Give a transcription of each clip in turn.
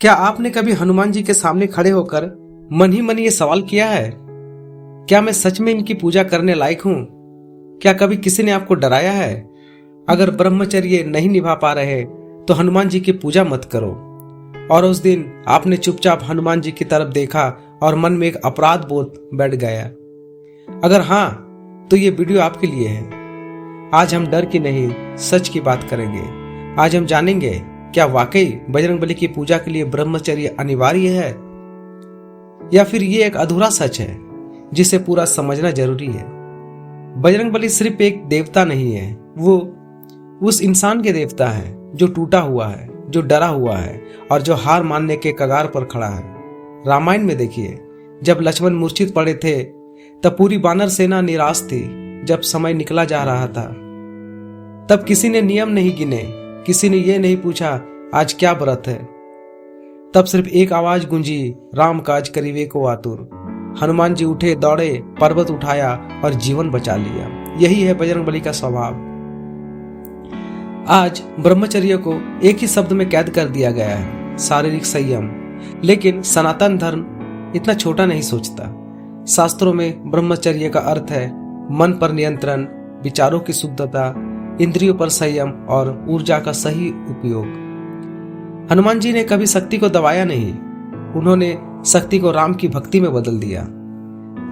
क्या आपने कभी हनुमान जी के सामने खड़े होकर मन ही मन ये सवाल किया है, क्या मैं सच में इनकी पूजा करने लायक हूं? क्या कभी किसी ने आपको डराया है? अगर ब्रह्मचर्य नहीं निभा पा रहे तो हनुमान जी की पूजा मत करो। और उस दिन आपने चुपचाप हनुमान जी की तरफ देखा और मन में एक अपराध बोध बैठ गया। अगर हां, तो ये वीडियो आपके लिए है। आज हम डर की नहीं, सच की बात करेंगे। आज हम जानेंगे, क्या वाकई बजरंगबली की पूजा के लिए ब्रह्मचर्य अनिवार्य है, या फिर ये एक अधूरा सच है जिसे पूरा समझना जरूरी है। बजरंगबली सिर्फ एक देवता नहीं है, वो उस इंसान के देवता है जो टूटा हुआ है, जो डरा हुआ है और जो हार मानने के कगार पर खड़ा है। रामायण में देखिए, जब लक्ष्मण मूर्छित पड़े थे तब पूरी वानर सेना निराश थी। जब समय निकला जा रहा था तब किसी ने नियम नहीं गिने, किसी ने ये नहीं पूछा आज क्या व्रत है। तब सिर्फ एक आवाज गूंजी, राम काज करीबे को आतुर। हनुमान जी उठे, दौड़े, पर्वत उठाया और जीवन बचा लिया। यही है बजरंगबली का स्वभाव। आज ब्रह्मचर्य को एक ही शब्द में कैद कर दिया गया है, शारीरिक संयम। लेकिन सनातन धर्म इतना छोटा नहीं सोचता। शास्त्रों में ब्रह्मचर्य का अर्थ है मन पर नियंत्रण, विचारों की शुद्धता, इंद्रियों पर संयम और ऊर्जा का सही उपयोग। हनुमान जी ने कभी शक्ति को दबाया नहीं, उन्होंने शक्ति को राम की भक्ति में बदल दिया।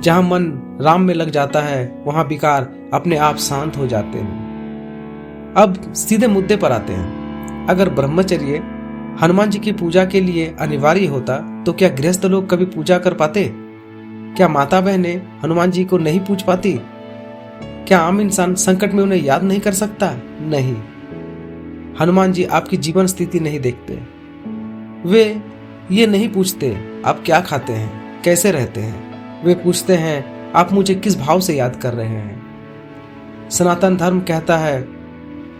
जहां मन राम में लग जाता है वहां विकार अपने आप शांत हो जाते हैं। अब सीधे मुद्दे पर आते हैं। अगर ब्रह्मचर्य हनुमान जी की पूजा के लिए अनिवार्य होता तो क्या गृहस्थ लोग कभी पूजा कर पाते? क्या माता बहनें हनुमान जी को नहीं पूज पाती? क्या आम इंसान संकट में उन्हें याद नहीं कर सकता? नहीं, हनुमान जी आपकी जीवन स्थिति नहीं देखते। वे ये नहीं पूछते आप क्या खाते हैं, कैसे रहते हैं। वे पूछते हैं आप मुझे किस भाव से याद कर रहे हैं। सनातन धर्म कहता है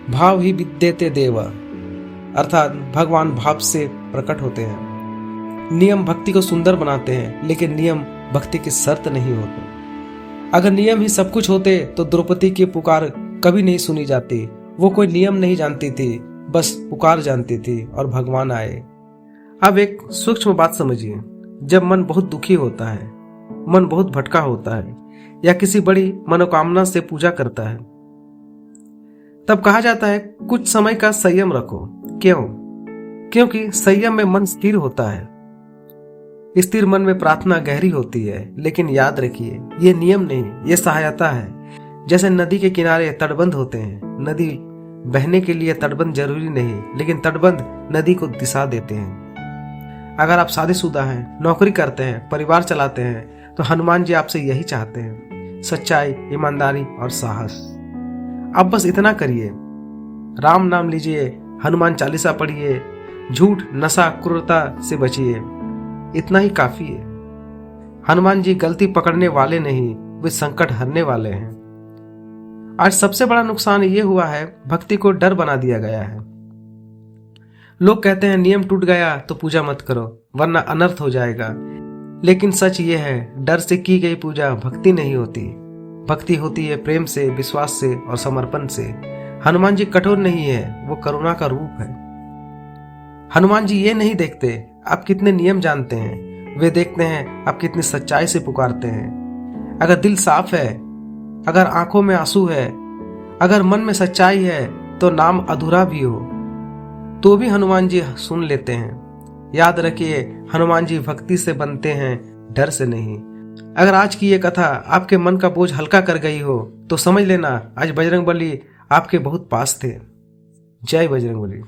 भाव ही विद्यते देव, अर्थात भगवान भाव से प्रकट होते हैं। नियम भक्ति को सुंदर बनाते हैं, लेकिन नियम भक्ति की शर्त नहीं होते। अगर नियम ही सब कुछ होते तो द्रौपदी की पुकार कभी नहीं सुनी जाती। वो कोई नियम नहीं जानती थी, बस पुकार जानती थी और भगवान आए। अब एक सूक्ष्म बात समझिए, जब मन बहुत दुखी होता है, मन बहुत भटका होता है या किसी बड़ी मनोकामना से पूजा करता है, तब कहा जाता है कुछ समय का संयम रखो। क्यों? क्योंकि संयम में मन स्थिर होता है। स्थिर मन में प्रार्थना गहरी होती है। लेकिन याद रखिए, ये नियम नहीं, ये सहायता है। जैसे नदी के किनारे तटबंध होते हैं, नदी बहने के लिए तटबंध जरूरी नहीं, लेकिन तटबंध नदी को दिशा देते हैं। अगर आप शादीशुदा हैं, नौकरी करते हैं, परिवार चलाते हैं, तो हनुमान जी आपसे यही चाहते हैं, सच्चाई, ईमानदारी और साहस। अब बस इतना करिए, राम नाम लीजिए, हनुमान चालीसा पढ़िए, झूठ, नशा, क्रूरता से बचिए। इतना ही काफी है। हनुमान जी गलती पकड़ने वाले नहीं, वे संकट हरने वाले हैं। आज सबसे बड़ा नुकसान ये हुआ है, भक्ति को डर बना दिया गया है। लोग कहते हैं नियम टूट गया तो पूजा मत करो वरना अनर्थ हो जाएगा। लेकिन सच ये है, डर से की गई पूजा भक्ति नहीं होती। भक्ति होती है प्रेम से, विश्वास से और समर्पण से। हनुमान जी कठोर नहीं है, वो करुणा का रूप है। हनुमान जी ये नहीं देखते आप कितने नियम जानते हैं, वे देखते हैं आप कितनी सच्चाई से पुकारते हैं। अगर दिल साफ है, अगर आंखों में आंसू है, अगर मन में सच्चाई है, तो नाम अधूरा भी हो तो भी हनुमान जी सुन लेते हैं। याद रखिए, हनुमान जी भक्ति से बनते हैं, डर से नहीं। अगर आज की ये कथा आपके मन का बोझ हल्का कर गई हो तो समझ लेना आज बजरंगबली आपके बहुत पास थे। जय बजरंगबली।